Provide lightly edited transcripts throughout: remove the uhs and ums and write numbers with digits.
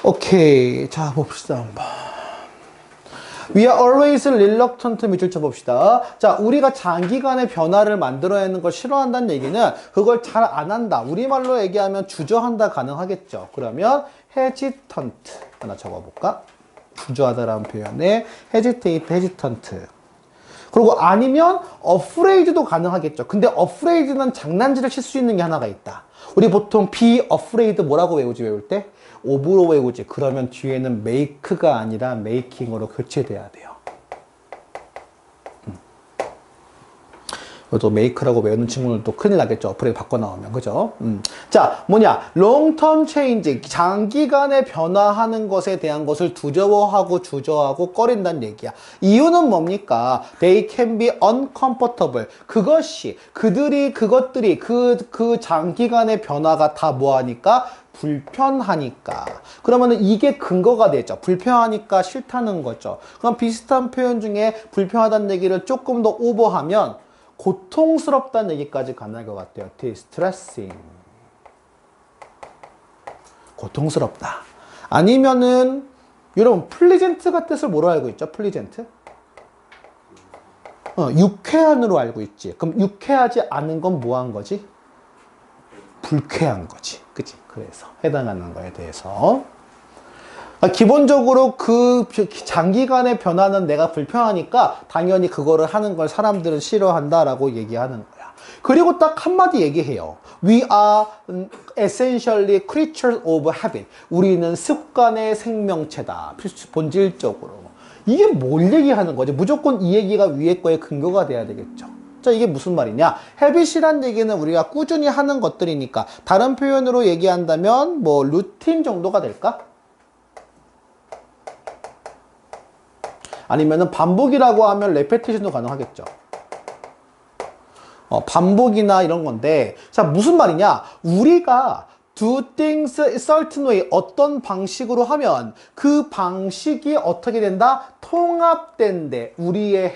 오케이. 자, 봅시다. 한번. We are always reluctant 밑줄 쳐봅시다. 자, 우리가 장기간의 변화를 만들어내는 걸 싫어한다는 얘기는 그걸 잘 안 한다. 우리말로 얘기하면 주저한다 가능하겠죠. 그러면 hesitant 하나 적어볼까? 주저하다라는 표현에 hesitant. 그리고 아니면 afraid도 가능하겠죠. 근데 afraid는 장난질을 칠 수 있는 게 하나가 있다. 우리 보통 be afraid 뭐라고 외우지 외울 때? of로 외우지. 그러면 뒤에는 make가 아니라 making으로 교체돼야 돼요. 또 make라고 외우는 친구는 또 큰일 나겠죠. 어플에 바꿔 나오면. 그죠? 자, 뭐냐. long-term change. 장기간에 변화하는 것에 대한 것을 두려워하고 주저하고 꺼린다는 얘기야. 이유는 뭡니까? They can be uncomfortable. 그것들이 그 장기간의 변화가 다 뭐하니까? 불편하니까. 그러면은 이게 근거가 되죠. 불편하니까 싫다는 거죠. 그럼 비슷한 표현 중에 불편하다는 얘기를 조금 더 오버하면 고통스럽다는 얘기까지 가능할 것 같아요. distressing. 고통스럽다. 아니면은 여러분 pleasant가 뜻을 뭐로 알고 있죠? pleasant? 유쾌한으로 알고 있지. 그럼 유쾌하지 않은 건 뭐 한 거지? 불쾌한 거지. 그치? 그래서 해당하는 거에 대해서 기본적으로 그 장기간의 변화는 내가 불편하니까 당연히 그거를 하는 걸 사람들은 싫어한다라고 얘기하는 거야. 그리고 딱 한마디 얘기해요. We are essentially creatures of habit. 우리는 습관의 생명체다. 본질적으로. 이게 뭘 얘기하는 거지? 무조건 이 얘기가 위에 거에 근거가 돼야 되겠죠. 자, 이게 무슨 말이냐? habit이란 얘기는 우리가 꾸준히 하는 것들이니까 다른 표현으로 얘기한다면 뭐 루틴 정도가 될까? 아니면은 반복이라고 하면 repetition도 가능하겠죠. 반복이나 이런 건데, 자, 무슨 말이냐? 우리가 do things a certain way, 어떤 방식으로 하면 그 방식이 어떻게 된다? 통합된대. 우리의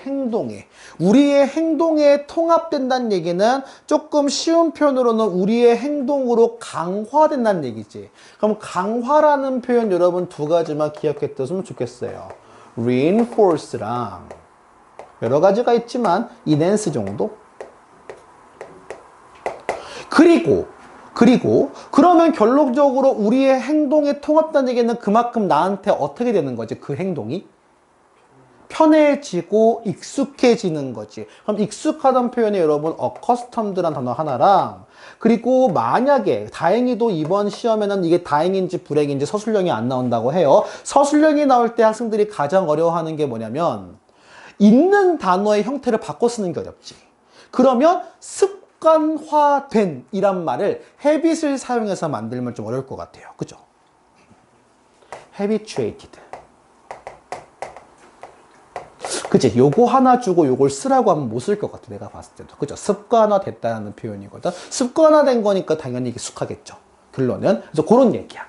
행동에 통합된다는 얘기는 조금 쉬운 표현으로는 우리의 행동으로 강화된다는 얘기지. 그럼 강화라는 표현 여러분 두 가지만 기억해 뒀으면 좋겠어요. reinforce랑 여러 가지가 있지만 enhance 정도? 그리고 그러면 결론적으로 우리의 행동에 통합된 얘기는 그만큼 나한테 어떻게 되는 거지? 그 행동이 편해지고 익숙해지는 거지. 그럼 익숙하다는 표현에 여러분 accustomed란 단어 하나랑 그리고 만약에 다행히도 이번 시험에는 이게 다행인지 불행인지 서술형이 안 나온다고 해요. 서술형이 나올 때 학생들이 가장 어려워하는 게 뭐냐면 있는 단어의 형태를 바꿔 쓰는 게 어렵지. 그러면 습관화된 이란 말을 habit을 사용해서 만들면 좀 어려울 것 같아요. 그죠? habituated. 그치? 요거 하나 주고 요걸 쓰라고 하면 못 쓸 것 같아. 내가 봤을 때도. 그죠? 습관화 됐다는 표현이거든. 습관화된 거니까 당연히 익숙하겠죠. 결론은. 그래서 그런 얘기야.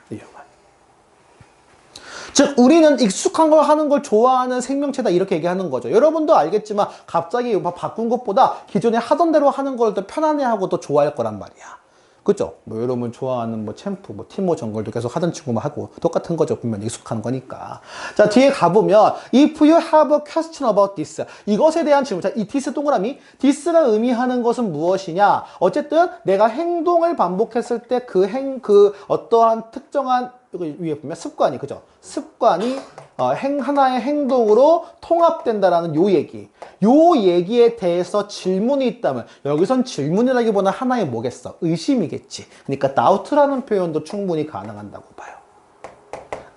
즉 우리는 익숙한 걸 하는 걸 좋아하는 생명체다 이렇게 얘기하는 거죠. 여러분도 알겠지만 갑자기 바꾼 것보다 기존에 하던 대로 하는 걸 더 편안해하고 더 좋아할 거란 말이야. 그죠? 뭐 여러분 좋아하는 뭐 챔프, 뭐 티모 정글도 계속 하던 친구만 하고 똑같은 거죠. 보면 익숙한 거니까. 자, 뒤에 가보면 if you have a question about this 이것에 대한 질문. 자, 이 this 동그라미 this가 의미하는 것은 무엇이냐? 어쨌든 내가 행동을 반복했을 때 그 어떠한 특정한 여기 위에 보면 습관이 그죠? 습관이 하나의 행동으로 통합된다라는 요 얘기에 대해서 질문이 있다면 여기선 질문이라기보다 하나의 뭐겠어? 의심이겠지. 그러니까 doubt라는 표현도 충분히 가능한다고 봐요.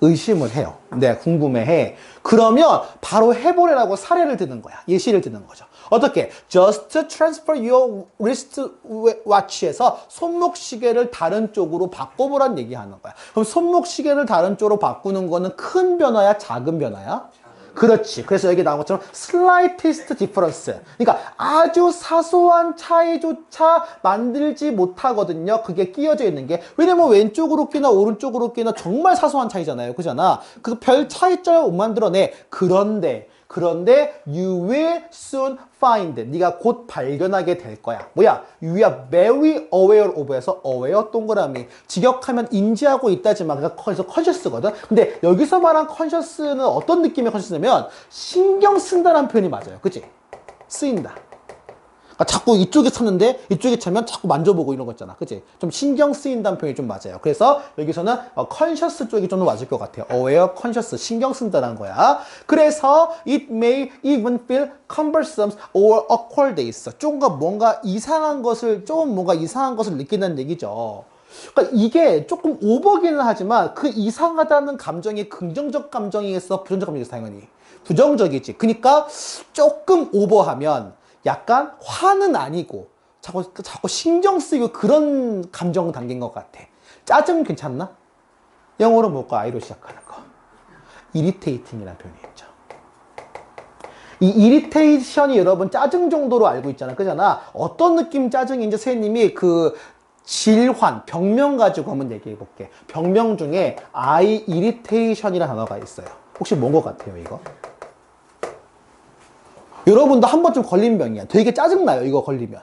의심을 해요. 네, 궁금해해. 그러면 바로 해보래라고 사례를 드는 거야. 예시를 드는 거죠. 어떻게? Just transfer your wristwatch에서 손목시계를 다른 쪽으로 바꿔보란 얘기하는 거야. 그럼 손목시계를 다른 쪽으로 바꾸는 거는 큰 변화야? 작은 변화야? 그렇지. 그래서 여기 나온 것처럼 slightest difference. 그러니까 아주 사소한 차이조차 만들지 못하거든요. 그게 끼어져 있는 게. 왜냐면 왼쪽으로 끼나 오른쪽으로 끼나 정말 사소한 차이잖아요. 그잖아. 그 별 차이점을 못 만들어내. 그런데 그런데 you will soon find. 네가 곧 발견하게 될 거야. 뭐야? You are very aware of에서 aware 동그라미. 직역하면 인지하고 있다지만 그러니까 거기서 conscious거든. 근데 여기서 말한 conscious는 어떤 느낌의 conscious냐면 신경 쓴다는 표현이 맞아요. 그치? 쓰인다. 그러니까 자꾸 이쪽에 쳤는데 이쪽에 차면 자꾸 만져보고 이런 거 있잖아. 그치? 좀 신경 쓰인다는 표현이 좀 맞아요. 그래서 여기서는 conscious 쪽이 좀 더 맞을 것 같아요. aware, conscious, 신경 쓴다는 거야. 그래서 it may even feel cumbersome or awkward 있어. 조금 뭔가 이상한 것을 느낀다는 얘기죠. 그러니까 이게 조금 오버기는 하지만 그 이상하다는 감정이 긍정적 감정이겠어? 부정적 감정이겠어? 당연히. 부정적이지. 그러니까 조금 오버하면 약간 화는 아니고 자꾸 신경 쓰이고 그런 감정 담긴 것 같아. 짜증 괜찮나? 영어로 뭘까? I로 시작하는 거. irritating이라는 표현이 있죠. 이 irritation이 여러분 짜증 정도로 알고 있잖아. 그잖아. 어떤 느낌 짜증인지 선생님이 그 질환, 병명 가지고 한번 얘기해 볼게. 병명 중에 eye irritation이라는 단어가 있어요. 혹시 뭔 것 같아요, 이거? 여러분도 한 번쯤 걸린 병이야. 되게 짜증나요, 이거 걸리면.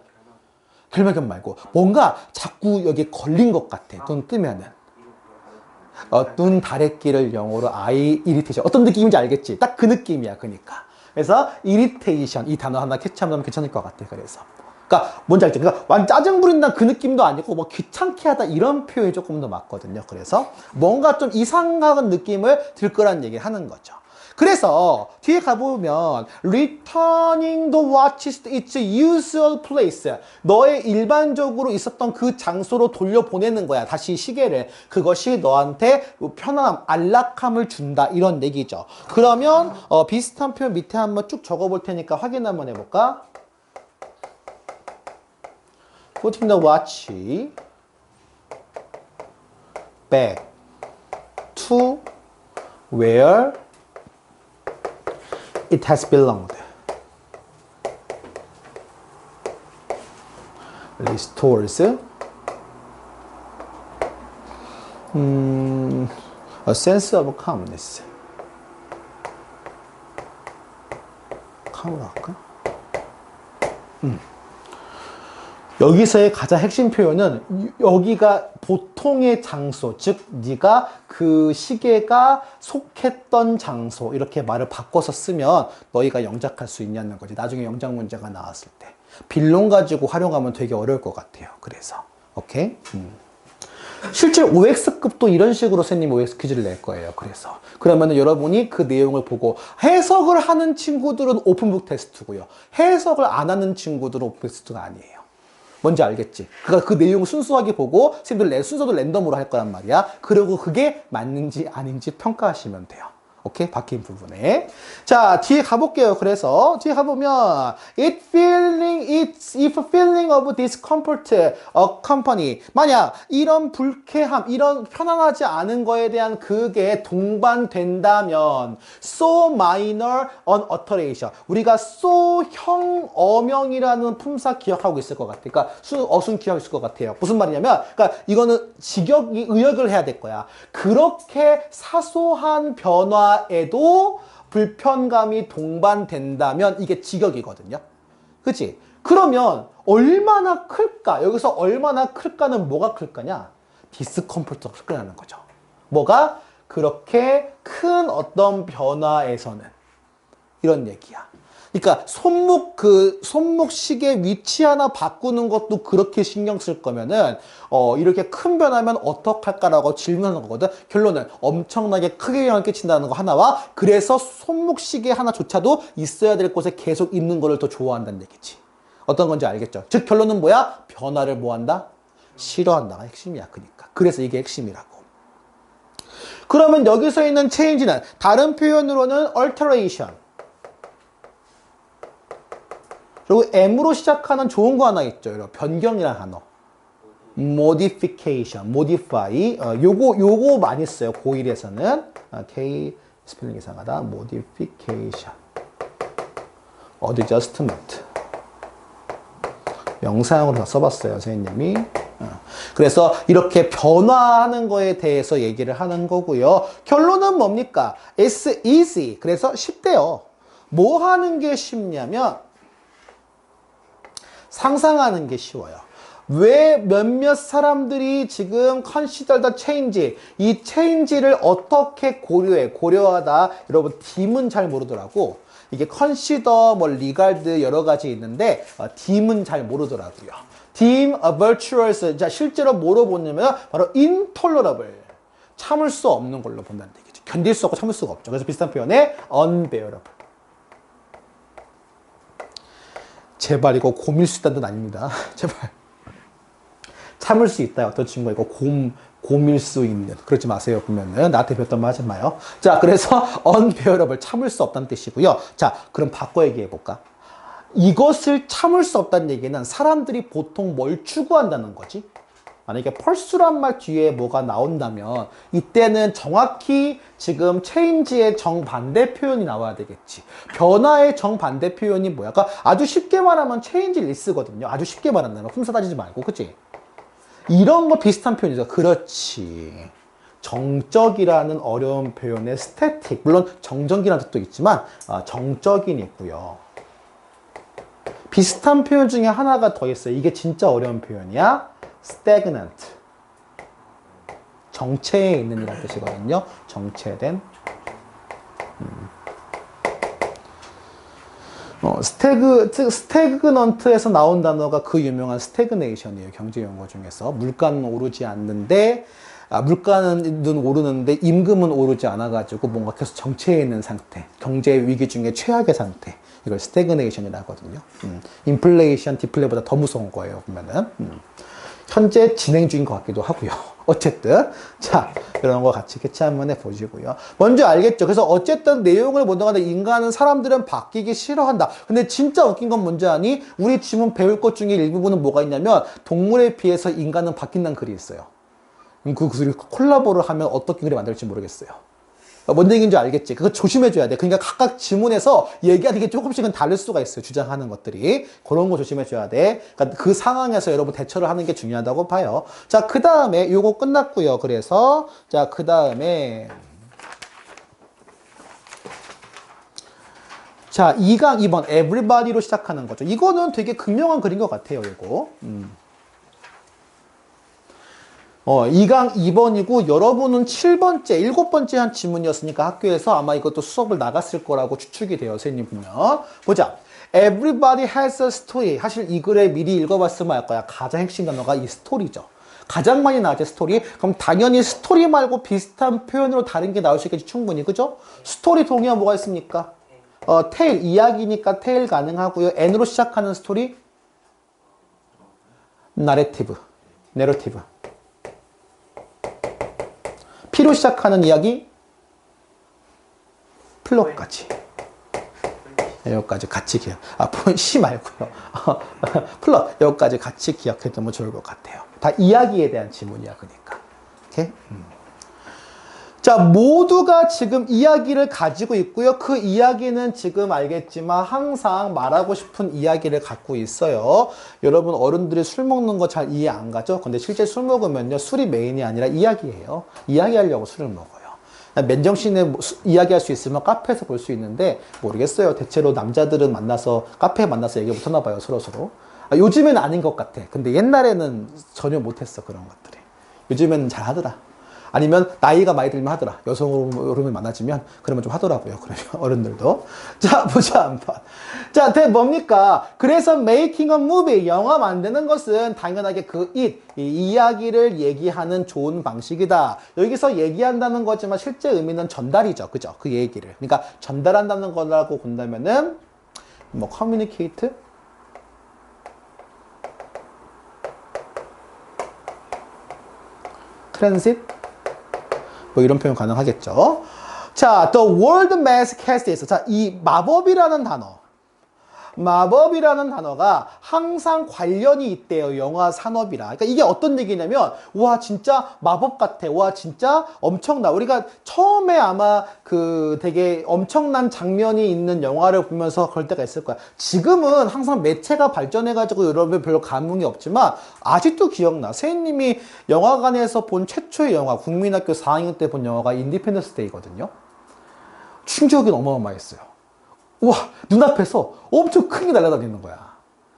결막염 말고. 뭔가 자꾸 여기 걸린 것 같아, 눈 뜨면은. 눈 다래끼를 영어로 eye irritation. 어떤 느낌인지 알겠지? 딱 그 느낌이야, 그러니까. 그래서 irritation, 이 단어 하나 캐치하면 괜찮을 것 같아, 그래서. 그러니까 뭔지 알죠? 그러니까 완 짜증 부린다는 그 느낌도 아니고 뭐 귀찮게 하다 이런 표현이 조금 더 맞거든요. 그래서 뭔가 좀 이상한 느낌을 들 거라는 얘기를 하는 거죠. 그래서 뒤에 가보면 returning the watches to its usual place. 너의 일반적으로 있었던 그 장소로 돌려보내는 거야. 다시 시계를. 그것이 너한테 편안함, 안락함을 준다. 이런 얘기죠. 그러면 비슷한 표현 밑에 한번 쭉 적어볼 테니까 확인 한번 해볼까? Putting the watch back to where it has belonged. Restores a sense of calmness. calm으로 할까? 여기서의 가장 핵심 표현은 여기가 보통의 장소, 즉 네가 그 시계가 속했던 장소 이렇게 말을 바꿔서 쓰면 너희가 영작할 수 있냐는 거지. 나중에 영작 문제가 나왔을 때 빌론 가지고 활용하면 되게 어려울 것 같아요. 그래서 오케이? 실제 OX급도 이런 식으로 선생님 OX 퀴즈를 낼 거예요. 그래서 그러면 여러분이 그 내용을 보고 해석을 하는 친구들은 오픈북 테스트고요. 해석을 안 하는 친구들은 오픈북 테스트가 아니에요. 뭔지 알겠지? 그러니까 그 내용 순수하게 보고 선생님들 순서도 랜덤으로 할 거란 말이야. 그리고 그게 맞는지 아닌지 평가하시면 돼요. 오케이? 바뀐 부분에. 자, 뒤에 가볼게요. 그래서, 뒤에 가보면, if feeling of discomfort accompany. 만약, 이런 불쾌함, 이런 편안하지 않은 거에 대한 그게 동반된다면, so minor an alteration. 우리가 so형 어명이라는 품사 기억하고 있을 것 같아. 그러니까, 어순 기억하고 있을 것 같아요. 무슨 말이냐면, 그러니까, 이거는 의역을 해야 될 거야. 그렇게 사소한 변화 에도 불편감이 동반된다면 이게 직역이거든요. 그치? 그러면 얼마나 클까? 여기서 얼마나 클까는 뭐가 클까냐? 디스컴포트가 클 거라는 거죠. 뭐가? 그렇게 큰 어떤 변화에서는 이런 얘기야. 그러니까 손목 시계 위치 하나 바꾸는 것도 그렇게 신경 쓸 거면은 이렇게 큰 변화면 어떡할까라고 질문하는 거거든. 결론은 엄청나게 크게 영향을 끼친다는 거 하나와 그래서 손목 시계 하나조차도 있어야 될 곳에 계속 있는 거를 더 좋아한다는 얘기지. 어떤 건지 알겠죠? 즉 결론은 뭐야? 변화를 뭐한다? 싫어한다가 핵심이야. 그러니까. 그래서 이게 핵심이라고. 그러면 여기서 있는 change는 다른 표현으로는 alteration. 그리고 M으로 시작하는 좋은 거 하나 있죠. 여러분. 변경이라는 단어. modification, modify. 요거 많이 써요. 고1에서는. K 스펠링 이상하다. modification. adjustment. 명사형으로 다 써봤어요. 선생님이. 그래서 이렇게 변화하는 거에 대해서 얘기를 하는 거고요. 결론은 뭡니까? It's easy. 그래서 쉽대요. 뭐 하는 게 쉽냐면 상상하는 게 쉬워요. 왜 몇몇 사람들이 지금 consider the change, 이 change를 어떻게 고려하다. 여러분 딤은 잘 모르더라고. 이게 consider, 뭐 regard 여러 가지 있는데 딤은 잘 모르더라고요. dim a virtuous. 자, 실제로 뭐로 보냐면 바로 intolerable. 참을 수 없는 걸로 본다는 얘기죠. 견딜 수 없고 참을 수가 없죠. 그래서 비슷한 표현에 unbearable. 제발 이거 곰일 수 있다는 뜻 아닙니다. 제발. 참을 수 있다. 어떤 친구가 이거 곰일 수 있는. 그러지 마세요. 보면은 나한테 배웠던 말 하지 마요. 자, 그래서 unbearable. 참을 수 없다는 뜻이고요. 자, 그럼 바꿔 얘기해 볼까? 이것을 참을 수 없다는 얘기는 사람들이 보통 뭘 추구한다는 거지? 만약에 펄스란 말 뒤에 뭐가 나온다면 이때는 정확히 지금 change의 정반대 표현이 나와야 되겠지. 변화의 정반대 표현이 뭐야? 그러니까 아주 쉽게 말하면 change less거든요. 아주 쉽게 말한다면 흠사 따지지 말고, 그치? 이런 거 비슷한 표현이죠. 그렇지. 정적이라는 어려운 표현의 static. 물론 정적이라는 뜻도 있지만 정적인 있고요. 비슷한 표현 중에 하나가 더 있어요. 이게 진짜 어려운 표현이야. stagnant. 정체에 있는 이라는 뜻이거든요. 정체된. stagnant에서 나온 단어가 그 유명한 stagnation이에요. 경제 용어 중에서. 물가는 오르지 않는데, 물가는 오르는데 임금은 오르지 않아가지고 뭔가 계속 정체해 있는 상태. 경제 위기 중에 최악의 상태. 이걸 stagnation이라고 하거든요. inflation, deflation보다 더 무서운 거예요. 보면은. 현재 진행 중인 것 같기도 하고요. 어쨌든 자, 이런 거 같이 캐치 한번 해보시고요. 먼저 알겠죠? 그래서 어쨌든 내용을 보다가 인간은 사람들은 바뀌기 싫어한다. 근데 진짜 웃긴 건 뭔지 아니? 우리 지금 배울 것 중에 일부분은 뭐가 있냐면 동물에 비해서 인간은 바뀐다는 글이 있어요. 그 글을 콜라보를 하면 어떻게 글이 만들지 모르겠어요. 뭔 얘기인지 알겠지? 그거 조심해줘야 돼. 그러니까 각각 지문에서 얘기하는 게 조금씩은 다를 수가 있어요. 주장하는 것들이. 그런 거 조심해줘야 돼. 그러니까 그 상황에서 여러분 대처를 하는 게 중요하다고 봐요. 자, 그 다음에 요거 끝났고요. 그래서 자, 그 다음에 자, 2강 2번 everybody로 시작하는 거죠. 이거는 되게 극명한 글인 것 같아요. 이거. 2강 2번이고 여러분은 7번째, 7번째 한 지문이었으니까 학교에서 아마 이것도 수업을 나갔을 거라고 추측이 돼요. 선생님 보면. 보자. Everybody has a story. 사실 이 글을 미리 읽어봤으면 알 거야. 가장 핵심 단어가 이 스토리죠. 가장 많이 나왔죠, 스토리. 그럼 당연히 스토리 말고 비슷한 표현으로 다른 게 나올 수 있겠지, 충분히. 그죠? 스토리 동의어 뭐가 있습니까? 테일, 이야기니까 테일 가능하고요. N으로 시작하는 스토리? 나레티브. 내러티브. P로 시작하는 이야기? 플롯까지. 여기까지 같이 기억. C 말고요. 플롯. 여기까지 같이 기억해두면 좋을 것 같아요. 다 이야기에 대한 지문이야, 그러니까. 오케이? 자, 모두가 지금 이야기를 가지고 있고요. 그 이야기는 지금 알겠지만 항상 말하고 싶은 이야기를 갖고 있어요. 여러분 어른들이 술 먹는 거 잘 이해 안 가죠? 근데 실제 술 먹으면요. 술이 메인이 아니라 이야기예요. 이야기하려고 술을 먹어요. 맨정신에 이야기할 수 있으면 카페에서 볼 수 있는데 모르겠어요. 대체로 남자들은 만나서 카페에 만나서 얘기 못하나 봐요. 서로서로. 요즘에는 아닌 것 같아. 근데 옛날에는 전혀 못했어. 그런 것들이. 요즘에는 잘 하더라. 아니면 나이가 많이 들면 하더라. 여성을 만나지면 그러면 좀 하더라고요. 그러면 어른들도. 자, 보자 한번. 자, 뭡니까? 그래서 making a movie, 영화 만드는 것은 당연하게 이 이야기를 얘기하는 좋은 방식이다. 여기서 얘기한다는 거지만 실제 의미는 전달이죠. 그죠? 그 얘기를. 그러니까 전달한다는 거라고 본다면은 뭐 communicate, transit, 뭐 이런 표현 가능하겠죠. 자, the world mask has 있어. 자, 이 마법이라는 단어가 항상 관련이 있대요. 영화 산업이라. 그러니까 이게 어떤 얘기냐면, 와, 진짜 마법 같아. 와, 진짜 엄청나. 우리가 처음에 아마 그 되게 엄청난 장면이 있는 영화를 보면서 그럴 때가 있을 거야. 지금은 항상 매체가 발전해가지고 여러분 별로 감흥이 없지만, 아직도 기억나. 선생님이 영화관에서 본 최초의 영화, 국민학교 4학년 때 본 영화가 인디펜던스 데이거든요. 충격이 어마어마했어요. 우와, 눈앞에서 엄청 크게 날아다니는 거야.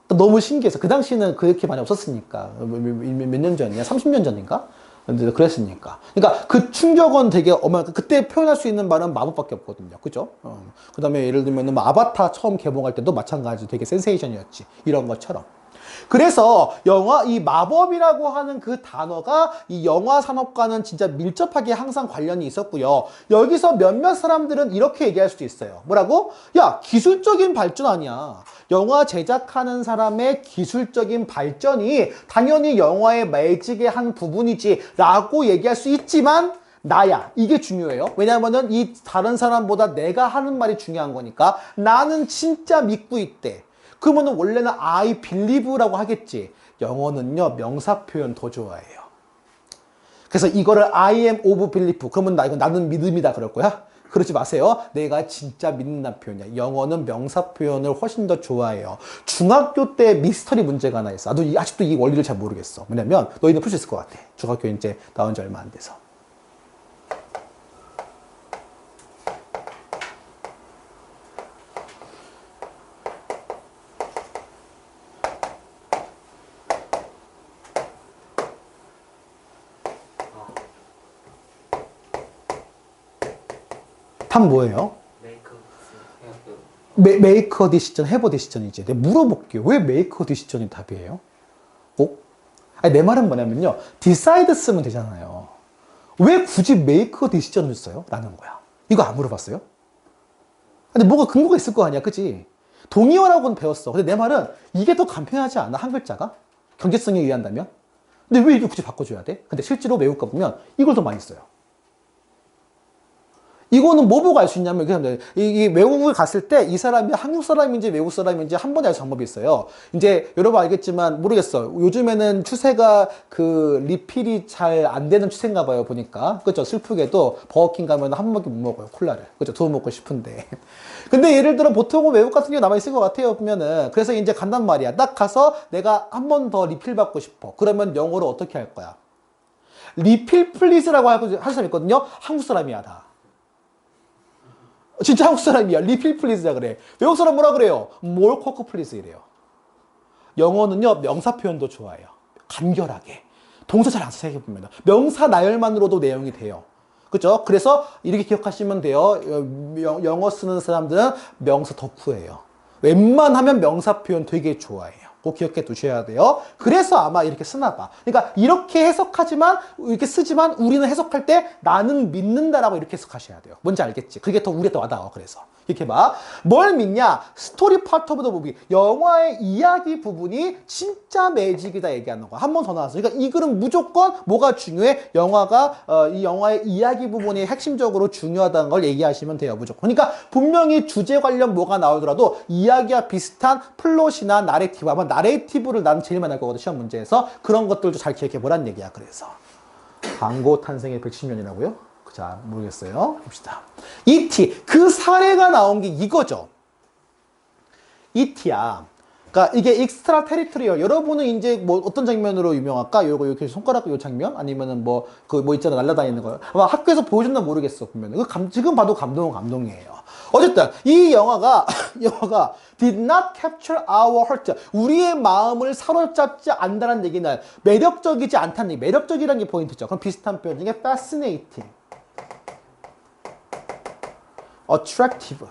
너무 신기해서. 그 당시는 그렇게 많이 없었으니까. 몇 년 전이야? 30년 전인가? 근데 그랬으니까. 그러니까 그 충격은 되게 그때 표현할 수 있는 말은 마법밖에 없거든요. 그죠? 그 다음에 예를 들면 뭐 아바타 처음 개봉할 때도 마찬가지로 되게 센세이션이었지. 이런 것처럼. 그래서 이 마법이라고 하는 그 단어가 이 영화 산업과는 진짜 밀접하게 항상 관련이 있었고요. 여기서 몇몇 사람들은 이렇게 얘기할 수도 있어요. 뭐라고? 야, 기술적인 발전 아니야. 영화 제작하는 사람의 기술적인 발전이 당연히 영화의 매직의 한 부분이지 라고 얘기할 수 있지만 나야. 이게 중요해요. 왜냐하면은 이 다른 사람보다 내가 하는 말이 중요한 거니까. 나는 진짜 믿고 있대. 그러면은 원래는 I believe라고 하겠지. 영어는요, 명사 표현 더 좋아해요. 그래서 이거를 I am of belief. 그러면 나는 믿음이다 그럴 거야? 그러지 마세요. 내가 진짜 믿는다는 표현이야. 영어는 명사 표현을 훨씬 더 좋아해요. 중학교 때 미스터리 문제가 하나 있어. 나도 아직도 이 원리를 잘 모르겠어. 왜냐면 너희는 풀 수 있을 것 같아. 중학교 이제 나온 지 얼마 안 돼서. 답 뭐예요? 메이크 어 디시전, 해버 디시전이지. 내가 물어볼게요. 왜 메이크 어 디시전이 답이에요? 아니, 내 말은 뭐냐면요. decide 쓰면 되잖아요. 왜 굳이 메이크 어 디시전을 써요? 라는 거야. 이거 안 물어봤어요? 근데 뭐가 근거가 있을 거 아니야. 그치? 동의어라고는 배웠어. 근데 내 말은 이게 더 간편하지 않아? 한 글자가? 경제성에 의한다면? 근데 왜 이걸 굳이 바꿔줘야 돼? 근데 실제로 외국가 보면 이걸 더 많이 써요. 이거는 뭐 보고 알 수 있냐면, 이 외국을 갔을 때 이 사람이 한국 사람인지 외국 사람인지 한 번에 알 수 방법이 있어요. 이제 여러분 알겠지만, 모르겠어. 요즘에는 추세가 리필이 잘 안 되는 추세인가 봐요, 보니까. 그죠? 슬프게도 버거킹 가면 한 번밖에 못 먹어요, 콜라를. 그죠? 두 번 먹고 싶은데. 근데 예를 들어 보통은 외국 같은 경우 남아있을 것 같아요, 보면은. 그래서 이제 간단 말이야. 딱 가서 내가 한 번 더 리필 받고 싶어. 그러면 영어로 어떻게 할 거야? 리필 플리즈라고 할 사람 있거든요? 한국 사람이야, 다. 진짜 한국 사람이야. 리필 플리즈라 그래. 외국 사람 뭐라 그래요? more coke please 이래요. 영어는요, 명사 표현도 좋아해요. 간결하게. 동사 잘 안 써요, 보면. 명사 나열만으로도 내용이 돼요. 그죠? 그래서 이렇게 기억하시면 돼요. 영어 쓰는 사람들은 명사 덕후예요. 웬만하면 명사 표현 되게 좋아해요. 꼭 기억해 두셔야 돼요. 그래서 아마 이렇게 쓰나 봐. 그러니까 이렇게 해석하지만, 이렇게 쓰지만 우리는 해석할 때 나는 믿는다라고 이렇게 해석하셔야 돼요. 뭔지 알겠지? 그게 더 우리에 더 와닿아. 그래서. 이렇게 봐. 뭘 믿냐? 스토리 파트 오브 더 무비. 영화의 이야기 부분이 진짜 매직이다 얘기하는 거야. 한 번 더 나왔어. 그러니까 이 글은 무조건 뭐가 중요해? 이 영화의 이야기 부분이 핵심적으로 중요하다는 걸 얘기하시면 돼요. 무조건. 그러니까 분명히 주제 관련 뭐가 나오더라도 이야기와 비슷한 플롯이나 나레티브. 아마 나레티브를 나는 제일 많이 할 거거든. 시험 문제에서. 그런 것들도 잘 기억해 보란 얘기야. 그래서. 광고 탄생의 110년이라고요? 자, 모르겠어요. 봅시다. E.T. 그 사례가 나온 게 이거죠. E.T.야. 그러니까 이게 익스트라 테리토리얼. 여러분은 이제 뭐 어떤 장면으로 유명할까? 요거 이렇게 손가락 요 장면? 아니면은 뭐 있잖아. 날아다니는 거. 아마 학교에서 보여줬나 모르겠어. 보면. 지금 봐도 감동이에요. 어쨌든 이 영화가 did not capture our heart. 우리의 마음을 사로잡지 않는다는 얘기는 매력적이지 않다는 얘기. 매력적이라는 게 포인트죠. 그럼 비슷한 표현 중에 fascinating, attractive.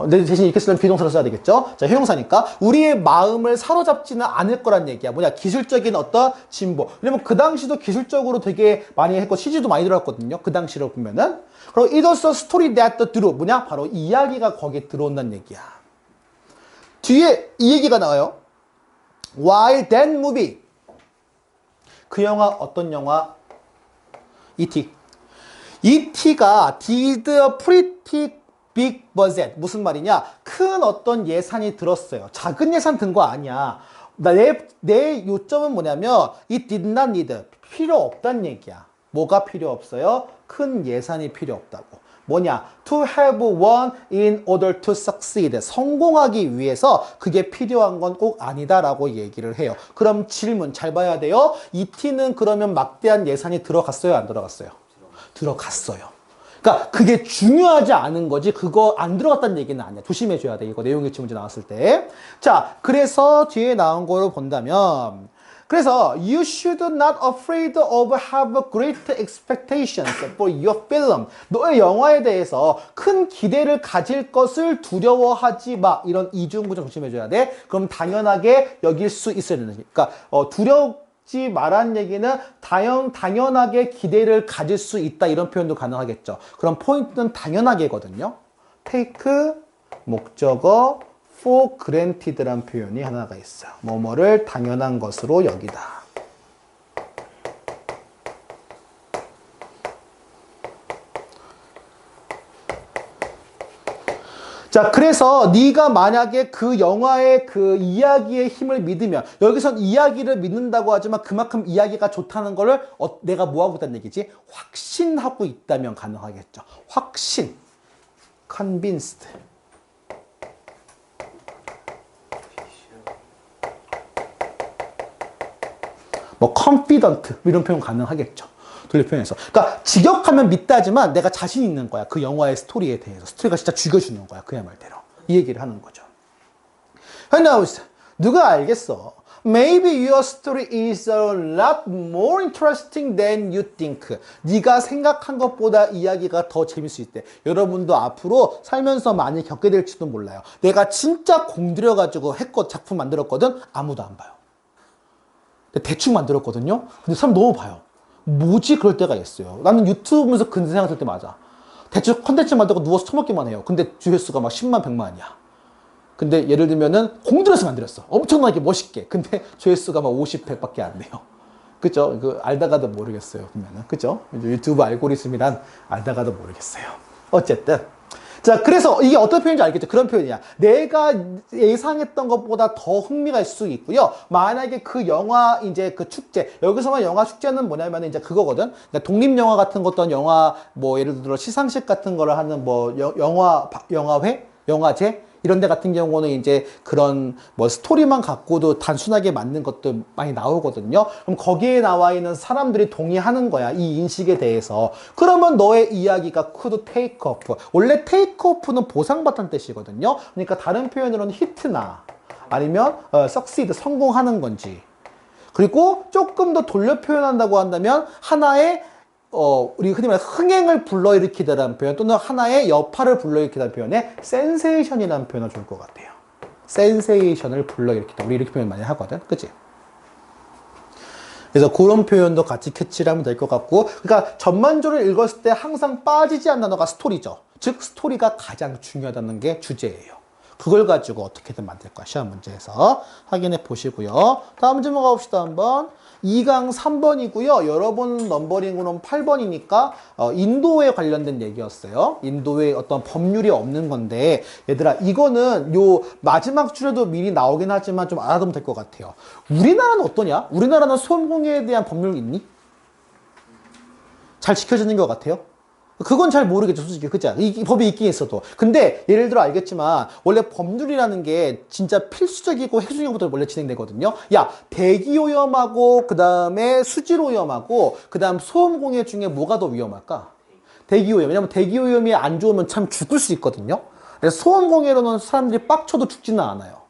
근데 대신 이렇게 쓰려면 비동사로 써야 되겠죠? 자, 형용사니까. 우리의 마음을 사로잡지는 않을 거란 얘기야. 뭐냐? 기술적인 어떤 진보. 왜냐면 그 당시도 기술적으로 되게 많이 했고, CG도 많이 들어갔거든요. 그 당시로 보면은. 그리고 it was a story that drew. 뭐냐? 바로 이야기가 거기에 들어온다는 얘기야. 뒤에 이 얘기가 나와요. While that movie. 그 영화, 어떤 영화? E.T. E.T.가 did a pretty big budget. 무슨 말이냐? 큰 어떤 예산이 들었어요. 작은 예산 든 거 아니야. 내 요점은 뭐냐면 it did not need. 필요 없다는 얘기야. 뭐가 필요 없어요? 큰 예산이 필요 없다고. 뭐냐? To have one in order to succeed. 성공하기 위해서 그게 필요한 건 꼭 아니다라고 얘기를 해요. 그럼 질문 잘 봐야 돼요. E.T.는 그러면 막대한 예산이 들어갔어요? 안 들어갔어요? 들어갔어요. 그러니까 그게 중요하지 않은 거지 그거 안 들어갔다는 얘기는 아니야. 조심해줘야 돼. 이거 내용 일치 문제 나왔을 때. 자, 그래서 뒤에 나온 거로 본다면 그래서 you should not afraid of have great expectations for your film. 너의 영화에 대해서 큰 기대를 가질 것을 두려워하지 마. 이런 이중구조 조심해줘야 돼. 그럼 당연하게 여길 수 있어야 되는 거니까 두렵지 말란 얘기는 당연하게 기대를 가질 수 있다. 이런 표현도 가능하겠죠. 그럼 포인트는 당연하게거든요. take 목적어 for granted란 표현이 하나가 있어요. 뭐뭐를 당연한 것으로 여기다. 자, 그래서 네가 만약에 그 영화의 그 이야기의 힘을 믿으면 여기선 이야기를 믿는다고 하지만 그만큼 이야기가 좋다는 거를 내가 뭐하고 있다는 얘기지? 확신하고 있다면 가능하겠죠. 확신. convinced. 뭐 confident 이런 표현 가능하겠죠. 돌려 표현해서. 그러니까 직역하면 믿다지만 내가 자신 있는 거야. 그 영화의 스토리에 대해서. 스토리가 진짜 죽여주는 거야. 그야 말대로. 이 얘기를 하는 거죠. Knows. 누가 알겠어. Maybe your story is a lot more interesting than you think. 네가 생각한 것보다 이야기가 더 재밌을 수 있대. 여러분도 앞으로 살면서 많이 겪게 될지도 몰라요. 내가 진짜 공들여가지고 작품 만들었거든. 아무도 안 봐요. 대충 만들었거든요. 근데 사람 너무 봐요. 뭐지? 그럴 때가 있어요. 나는 유튜브 보면서 그 생각 들 때 맞아. 대충 컨텐츠 만들고 누워서 처먹기만 해요. 근데 조회수가 막 10만, 100만이야. 근데 예를 들면은 공들여서 만들었어. 엄청나게 멋있게. 근데 조회수가 막 50, 100밖에 안 돼요. 그죠? 그 알다가도 모르겠어요. 보면은. 그죠? 유튜브 알고리즘이란 알다가도 모르겠어요. 어쨌든. 자, 그래서 이게 어떤 표현인지 알겠죠? 그런 표현이야. 내가 예상했던 것보다 더 흥미가 있을 수 있고요. 만약에 그 영화, 이제 그 축제, 여기서만 영화 축제는 뭐냐면 이제 그거거든. 그러니까 독립영화 같은 것도 영화, 뭐 예를 들어 시상식 같은 거를 하는 뭐 영화회? 영화제? 이런 데 같은 경우는 이제 그런 뭐 스토리만 갖고도 단순하게 만든 것도 많이 나오거든요. 그럼 거기에 나와 있는 사람들이 동의하는 거야. 이 인식에 대해서. 그러면 너의 이야기가 could take off. 원래 take off는 보상받다는 뜻이거든요. 그러니까 다른 표현으로는 hit나 아니면 succeed, 성공하는 건지. 그리고 조금 더 돌려 표현한다고 한다면 하나의 우리 흔히 말하는 흥행을 불러일으키다라는 표현 또는 하나의 여파를 불러일으키다는 표현에 센세이션이라는 표현을 줄 것 같아요. 센세이션을 불러일으키다. 우리 이렇게 표현 많이 하거든. 그치? 그래서 그런 표현도 같이 캐치를 하면 될 것 같고 그러니까 전반적으로 읽었을 때 항상 빠지지 않는 단어가 스토리죠. 즉 스토리가 가장 중요하다는 게 주제예요. 그걸 가지고 어떻게든 만들 거야. 시험 문제에서 확인해 보시고요. 다음 질문 가봅시다. 한번. 2강 3번이고요. 여러분 넘버링으로는 8번이니까 인도에 관련된 얘기였어요. 인도에 어떤 법률이 없는 건데 얘들아 이거는 요 마지막 줄에도 미리 나오긴 하지만 좀 알아두면 될 것 같아요. 우리나라는 어떠냐? 우리나라는 소음공해에 대한 법률 있니? 잘 지켜지는 것 같아요? 그건 잘 모르겠죠, 솔직히. 그죠? 이 법이 있긴 있어도. 근데, 예를 들어 알겠지만, 원래 법률이라는 게 진짜 필수적이고 해수경부터 원래 진행되거든요. 야, 대기오염하고, 그 다음에 수질오염하고, 그 다음 소음공해 중에 뭐가 더 위험할까? 대기오염. 왜냐면 대기오염이 안 좋으면 참 죽을 수 있거든요. 그래서 소음공해로는 사람들이 빡쳐도 죽지는 않아요.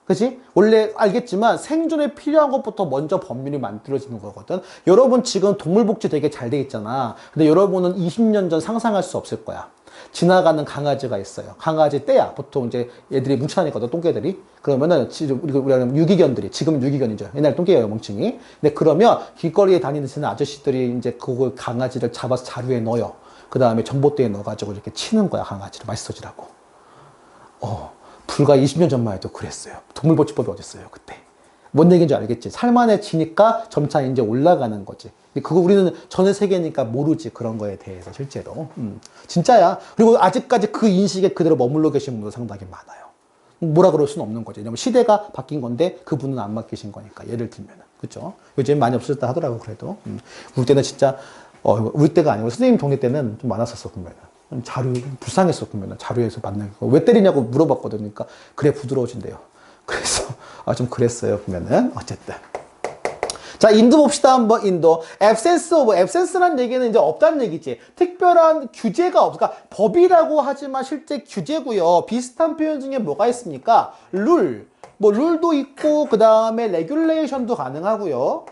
그치? 원래 알겠지만 생존에 필요한 것부터 먼저 법률이 만들어지는 거거든. 여러분 지금 동물복지 되게 잘 돼 있잖아. 근데 여러분은 20년 전 상상할 수 없을 거야. 지나가는 강아지가 있어요. 강아지 떼야. 보통 이제 얘들이 뭉쳐다니거든, 똥개들이. 그러면은, 우리가 유기견들이, 지금 유기견이죠. 옛날 똥개예요, 멍청이. 근데 그러면 길거리에 다니는 아저씨들이 이제 그걸 강아지를 잡아서 자루에 넣어요. 그 다음에 전봇대에 넣어가지고 이렇게 치는 거야, 강아지를. 맛있어지라고. 불과 20년 전만 해도 그랬어요. 동물복지법이 어딨어요, 그때. 뭔 얘기인지 알겠지? 살만해지니까 점차 이제 올라가는 거지. 그거 우리는 전의 세계니까 모르지, 그런 거에 대해서, 실제로. 진짜야. 그리고 아직까지 그 인식에 그대로 머물러 계신 분도 상당히 많아요. 뭐라 그럴 수는 없는 거죠. 왜냐면 시대가 바뀐 건데 그분은 안 맡기신 거니까, 예를 들면은. 그죠? 요즘 많이 없어졌다 하더라고, 그래도. 우리 때는 진짜, 우리 때가 아니고 선생님 동네 때는 좀 많았었어, 보면은. 자루, 불쌍했어, 보면은. 자루에서 만나고. 왜 때리냐고 물어봤거든. 그러니까, 그래, 부드러워진대요. 그래서, 좀 그랬어요, 보면은. 어쨌든. 자, 인도 봅시다. 한번 인도. absence of, absence란 얘기는 이제 없다는 얘기지. 특별한 규제가 없어. 그러니까 법이라고 하지만 실제 규제고요. 비슷한 표현 중에 뭐가 있습니까? 룰. 뭐 룰도 있고 그 다음에 regulation도 가능하고요.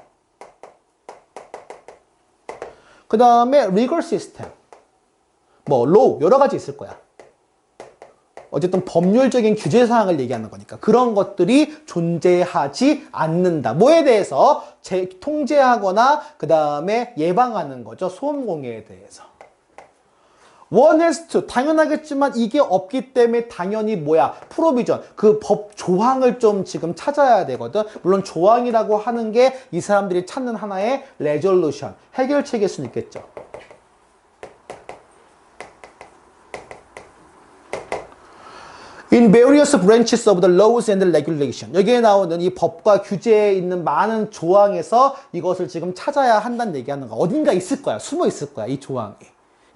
그 다음에 legal system. 뭐 law 여러 가지 있을 거야. 어쨌든 법률적인 규제 사항을 얘기하는 거니까 그런 것들이 존재하지 않는다. 뭐에 대해서? 통제하거나 그 다음에 예방하는 거죠. 소음공해에 대해서. One has to. 당연하겠지만 이게 없기 때문에 당연히 뭐야? 프로비전. 그 법 조항을 좀 지금 찾아야 되거든. 물론 조항이라고 하는 게 이 사람들이 찾는 하나의 레졸루션. 해결책일 수는 있겠죠. In various branches of the laws and regulation. 여기에 나오는 이 법과 규제에 있는 많은 조항에서 이것을 지금 찾아야 한다는 얘기하는 거. 어딘가 있을 거야. 숨어 있을 거야. 이 조항이.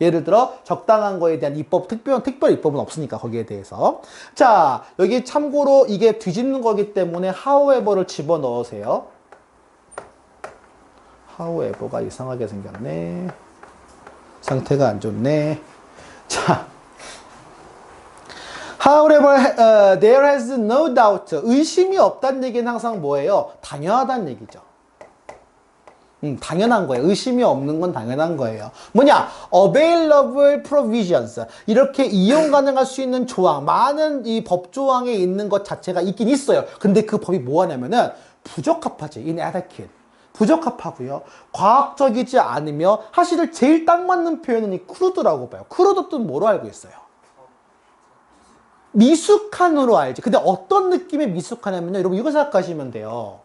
예를 들어 적당한 거에 대한 입법, 특별 입법은 없으니까 거기에 대해서. 자, 여기 참고로 이게 뒤집는 거기 때문에 however를 집어넣으세요. however가 이상하게 생겼네. 상태가 안 좋네. 자. However, there has no doubt. 의심이 없다는 얘기는 항상 뭐예요? 당연하다는 얘기죠. 당연한 거예요. 의심이 없는 건 당연한 거예요. 뭐냐? Available provisions. 이렇게 이용 가능할 수 있는 조항. 많은 이 법 조항에 있는 것 자체가 있긴 있어요. 근데 그 법이 뭐하냐면은 부적합하지. inadequate. 부적합하고요. 과학적이지 않으며 사실 제일 딱 맞는 표현은 이 크루드라고 봐요. 크루드 뜻 뭐로 알고 있어요? 미숙한으로 알지. 근데 어떤 느낌의 미숙하냐면요. 여러분 이거 생각하시면 돼요.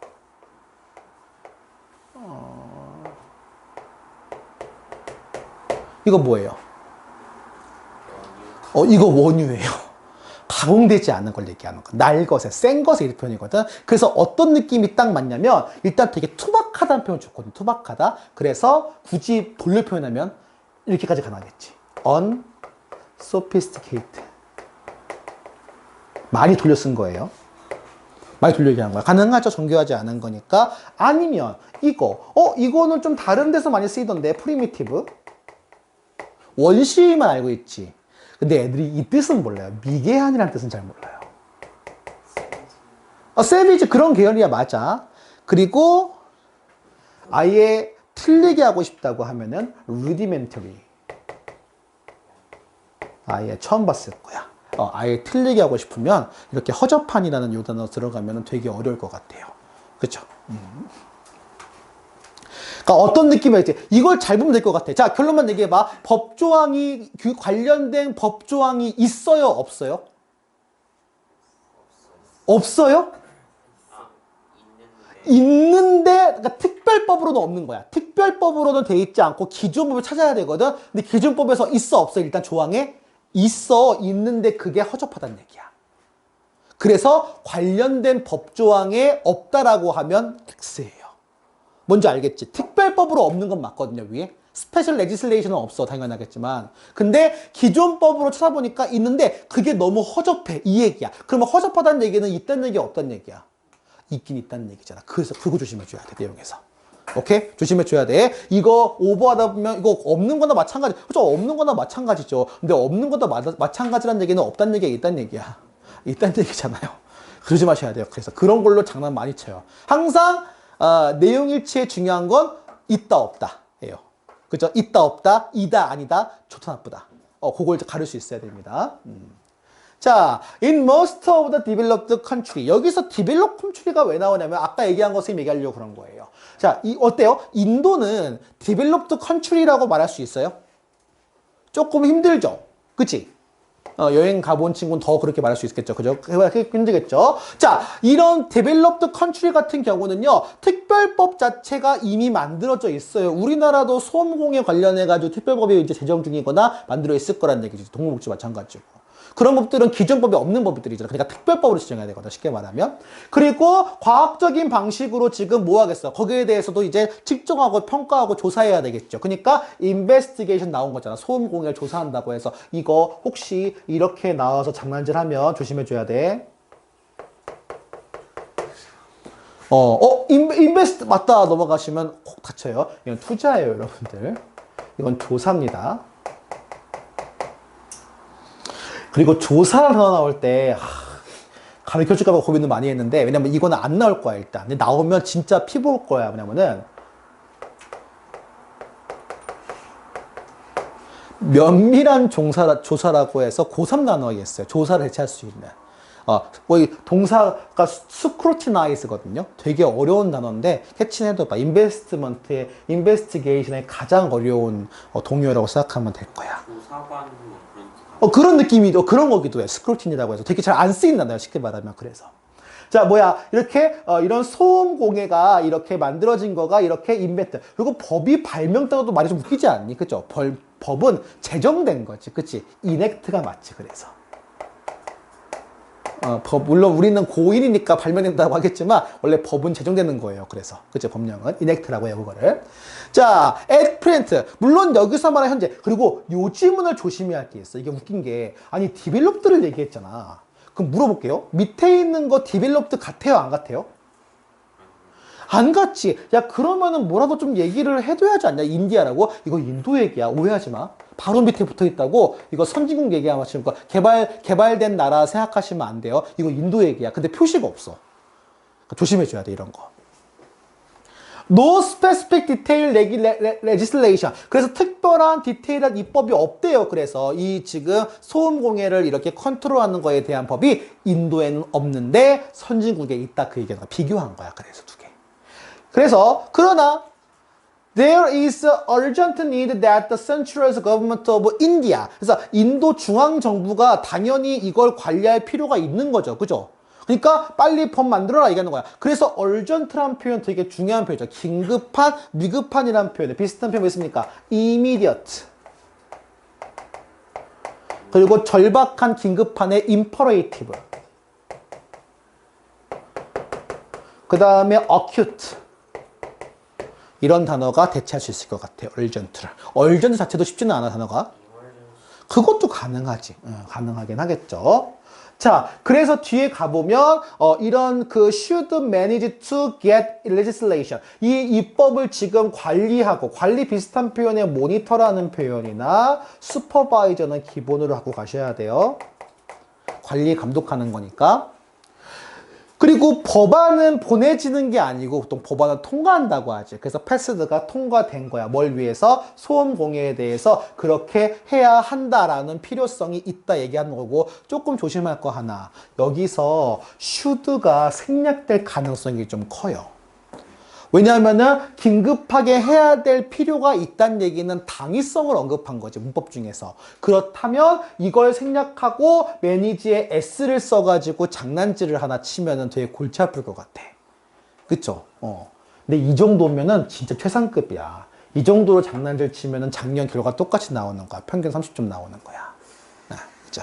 이거 뭐예요? 이거 원유예요. 가공되지 않은 걸 얘기하는 거. 날 것에, 센 것에 이런 표현이거든. 그래서 어떤 느낌이 딱 맞냐면 일단 되게 투박하다는 표현 좋거든. 투박하다. 그래서 굳이 돌려 표현하면 이렇게까지 가능하겠지. unsophisticated. 많이 돌려 쓴 거예요. 많이 돌려 얘기하는 거야. 가능하죠. 정교하지 않은 거니까. 아니면 이거는 좀 다른 데서 많이 쓰이던데. 프리미티브. 원시만 알고 있지. 근데 애들이 이 뜻은 몰라요. 미개한이라는 뜻은 잘 몰라요. 세비지 그런 계열이야. 맞아. 그리고 아예 틀리게 하고 싶다고 하면은 rudimentary. 아예 처음 봤을 거야. 아예 틀리게 하고 싶으면 이렇게 허접한이라는 요 단어 들어가면 되게 어려울 것 같아요. 그쵸? 그러니까 어떤 느낌일지 이걸 잘 보면 될 것 같아. 자, 결론만 얘기해봐. 법조항이 관련된 법조항이 있어요? 없어요? 없어요? 있는데 그러니까 특별법으로는 없는 거야. 특별법으로는 돼 있지 않고 기존법을 찾아야 되거든. 근데 기존법에서 있어 없어? 일단 조항에 있는데 그게 허접하다는 얘기야. 그래서 관련된 법조항에 없다라고 하면 X예요. 뭔지 알겠지? 특별법으로 없는 건 맞거든요, 위에. 스페셜 레지슬레이션은 없어, 당연하겠지만. 근데 기존법으로 찾아보니까 있는데 그게 너무 허접해, 이 얘기야. 그러면 허접하다는 얘기는 있다는 얘기야, 없다는 얘기야? 있긴 있다는 얘기잖아. 그래서 그거 조심해줘야 돼, 내용에서. 오케이? 조심해줘야 돼. 이거 오버하다 보면 이거 없는 거나 마찬가지. 그죠? 없는 거나 마찬가지죠. 근데 없는 거나 마찬가지라는 얘기는 없다는 얘기야, 있다는 얘기야. 있다는 얘기잖아요. 조심하셔야 돼요. 그래서 그런 걸로 장난 많이 쳐요. 항상 내용일치에 중요한 건 있다 없다 예요. 그죠? 있다 없다, 이다 아니다, 좋다 나쁘다. 그걸 가릴 수 있어야 됩니다. 자, in most of the developed country. 여기서 developed country가 왜 나오냐면 아까 얘기한 거 선생님이 얘기하려고 그런 거예요. 자, 어때요? 인도는 developed country라고 말할 수 있어요? 조금 힘들죠? 그치? 여행 가본 친구는 더 그렇게 말할 수 있겠죠. 그죠? 힘들겠죠? 자, 이런 developed country 같은 경우는요, 특별법 자체가 이미 만들어져 있어요. 우리나라도 소음공해 관련해가지고 특별법이 이제 제정 중이거나 만들어 있을 거란 얘기죠. 동물복지 마찬가지고. 그런 법들은 기존법에 없는 법들이잖아. 그러니까 특별법으로 지정해야 되거든. 쉽게 말하면. 그리고 과학적인 방식으로 지금 뭐 하겠어? 거기에 대해서도 이제 측정하고 평가하고 조사해야 되겠죠. 그러니까 인베스티게이션 나온 거잖아. 소음 공해를 조사한다고 해서 이거 혹시 이렇게 나와서 장난질하면 조심해줘야 돼. 인베스트 맞다 넘어가시면 콕 닫혀요. 이건 투자예요, 여러분들. 이건 조사입니다. 그리고 조사를 하나 나올 때 가르쳐줄까 봐 고민을 많이 했는데, 왜냐면 이거는 안 나올 거야 일단. 근데 나오면 진짜 피 볼 거야. 왜냐면은 면밀한 조사라고 해서 고3 단어겠어요. 조사를 해체할 수 있는. 이 동사가 스크루티나이즈거든요. 되게 어려운 단어인데 캐치해도 봐. 인베스티게이션의 가장 어려운 동요라고 생각하면 될 거야. 조사관 그런 그런 느낌이 그런 거기도 해. 스크루티니라고 해서 되게 잘 안 쓰이는 단어예요. 쉽게 말하면. 그래서 자 이렇게 이런 소음 공해가 이렇게 만들어진 거가 이렇게 인벤트. 그리고 법이 발명되고도 말이 좀 웃기지 않니? 그죠? 법은 제정된 거지. 그치? 이넥트가 맞지. 그래서 물론 우리는 고1이니까 발명된다고 하겠지만 원래 법은 제정되는 거예요. 그래서 그죠? 법령은 이넥트라고 해요. 그거를. 자, at print. 물론 여기서 말하는 현재. 그리고 요 질문을 조심해야 할 게 있어. 이게 웃긴 게 아니 디벨롭드를 얘기했잖아. 그럼 물어볼게요. 밑에 있는 거 디벨롭드 같아요? 안 같아요? 안 같지. 야 그러면은 뭐라도 좀 얘기를 해둬야지 않냐. 인디아라고? 이거 인도 얘기야. 오해하지 마. 바로 밑에 붙어 있다고. 이거 선진국 얘기하시는 거. 개발된 나라 생각하시면 안 돼요. 이거 인도 얘기야. 근데 표시가 없어. 그러니까 조심해줘야 돼 이런 거. No specific detail legislation. 그래서 특별한 디테일한 입법이 없대요. 그래서 이 지금 소음 공해를 이렇게 컨트롤하는 거에 대한 법이 인도에는 없는데 선진국에 있다. 그 얘기가 비교한 거야. 그래서 두 개. 그래서 그러나 there is a urgent need that the central government of India. 그래서 인도 중앙 정부가 당연히 이걸 관리할 필요가 있는 거죠. 그죠? 그러니까 빨리 법 만들어라 얘기하는 거야. 그래서 urgent란 표현 되게 중요한 표현이죠. 긴급한, 위급한이라는 표현. 비슷한 표현 뭐 있습니까? immediate. 그리고 절박한, 긴급한의 imperative. 그 다음에 acute. 이런 단어가 대체할 수 있을 것 같아요. urgent를. urgent 자체도 쉽지는 않아, 단어가. 그것도 가능하지. 가능하긴 하겠죠. 자, 그래서 뒤에 가보면 이런 should manage to get legislation. 이 입법을 지금 관리하고, 관리 비슷한 표현의 모니터라는 표현이나 슈퍼바이저는 기본으로 하고 가셔야 돼요. 관리 감독하는 거니까. 그리고 법안은 보내지는 게 아니고 보통 법안은 통과한다고 하지. 그래서 패스드가 통과된 거야. 뭘 위해서? 소음 공해에 대해서 그렇게 해야 한다라는 필요성이 있다 얘기하는 거고, 조금 조심할 거 하나. 여기서 should가 생략될 가능성이 좀 커요. 왜냐하면은 긴급하게 해야 될 필요가 있다는 얘기는 당위성을 언급한 거지, 문법 중에서. 그렇다면 이걸 생략하고 매니지에 s를 써가지고 장난질을 하나 치면은 되게 골치 아플 것 같아. 그쵸? 근데 이 정도면은 진짜 최상급이야. 이 정도로 장난질 치면은 작년 결과 똑같이 나오는 거야. 평균 30점 나오는 거야. 그죠?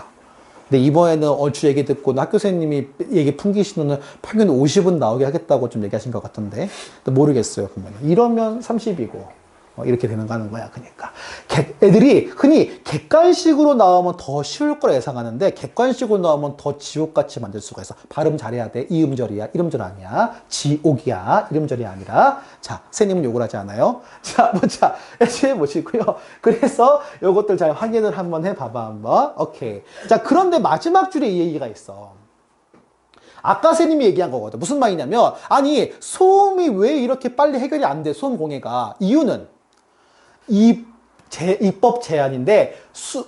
근데 이번에는 얼추 얘기 듣고는 학교 선생님이 얘기 풍기시는 평균 50은 나오게 하겠다고 좀 얘기하신 것 같던데. 모르겠어요, 보면. 이러면 30이고. 이렇게 되는 거 하는 거야, 그러니까. 애들이 흔히 객관식으로 나오면 더 쉬울 거라 예상하는데, 객관식으로 나오면 더 지옥같이 만들 수가 있어. 발음 잘해야 돼. 이 음절이야. 이름절 아니야. 지옥이야. 이름절이 아니라. 자, 선생님은 욕을 하지 않아요. 자, 보자. 해주해 보시고요. 그래서 요것들 잘 확인을 한번 해봐봐, 한번. 오케이. 자, 그런데 마지막 줄에 이 얘기가 있어. 아까 선생님이 얘기한 거거든. 무슨 말이냐면, 아니, 소음이 왜 이렇게 빨리 해결이 안 돼? 소음 공해가. 이유는 입법 제한인데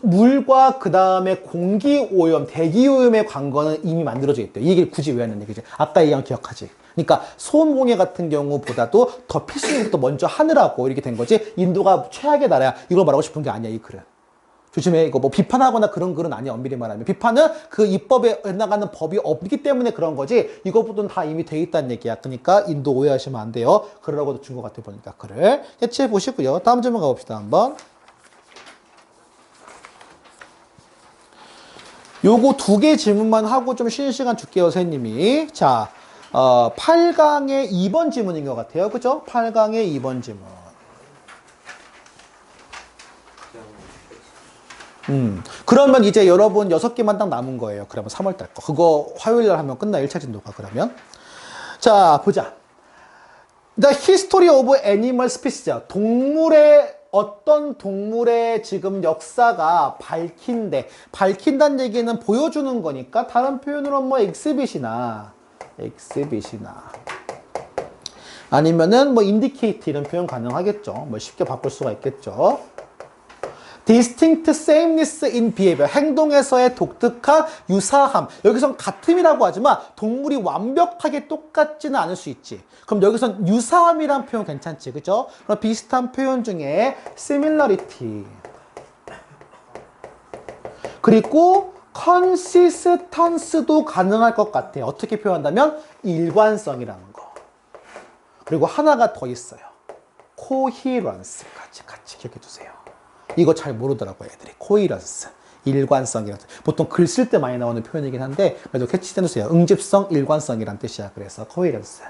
물과 그 다음에 공기 오염, 대기 오염의 관건은 이미 만들어져 있대요. 이 얘기를 굳이 왜 하는 얘기지? 아까 얘기한 거 기억하지? 그러니까 소음 공해 같은 경우보다도 더 필수적부터 먼저 하느라고 이렇게 된 거지. 인도가 최악의 나라야. 이걸 말하고 싶은 게 아니야, 이 글은. 조심해. 이거 뭐 비판하거나 그런 글은 아니야. 엄밀히 말하면. 비판은 그 입법에 해나가는 법이 없기 때문에 그런 거지. 이거보다는 다 이미 돼 있다는 얘기야. 그러니까 인도 오해하시면 안 돼요. 그러라고도 준 것 같아 보니까 글을. 해치해 보시고요. 다음 질문 가봅시다. 한번. 요거 두 개 질문만 하고 좀 쉬는 시간 줄게요, 선생님이. 자, 8강의 2번 질문인 것 같아요. 그죠? 8강의 2번 질문. 그러면 이제 여러분 6개만 딱 남은 거예요. 그러면 3월달 거. 그거 화요일날 하면 끝나, 1차 진도가. 그러면. 자, 보자. The history of animal species. 어떤 동물의 지금 역사가 밝힌다는 얘기는 보여주는 거니까 다른 표현으로 뭐 exhibit이나 아니면은 뭐 indicate 이런 표현 가능하겠죠. 뭐 쉽게 바꿀 수가 있겠죠. distinct sameness in behavior. 행동에서의 독특한 유사함. 여기선 같음이라고 하지만 동물이 완벽하게 똑같지는 않을 수 있지. 그럼 여기선 유사함이란 표현 괜찮지. 그죠? 그럼 비슷한 표현 중에 similarity. 그리고 consistence도 가능할 것 같아요. 어떻게 표현한다면 일관성이라는 거. 그리고 하나가 더 있어요. coherence까지 같이 기억해 두세요. 이거 잘 모르더라고요, 애들이. coherence, 일관성이라는 보통 글 쓸 때 많이 나오는 표현이긴 한데 그래도 캐치해 두세요. 응집성, 일관성이란 뜻이야. 그래서 coherence.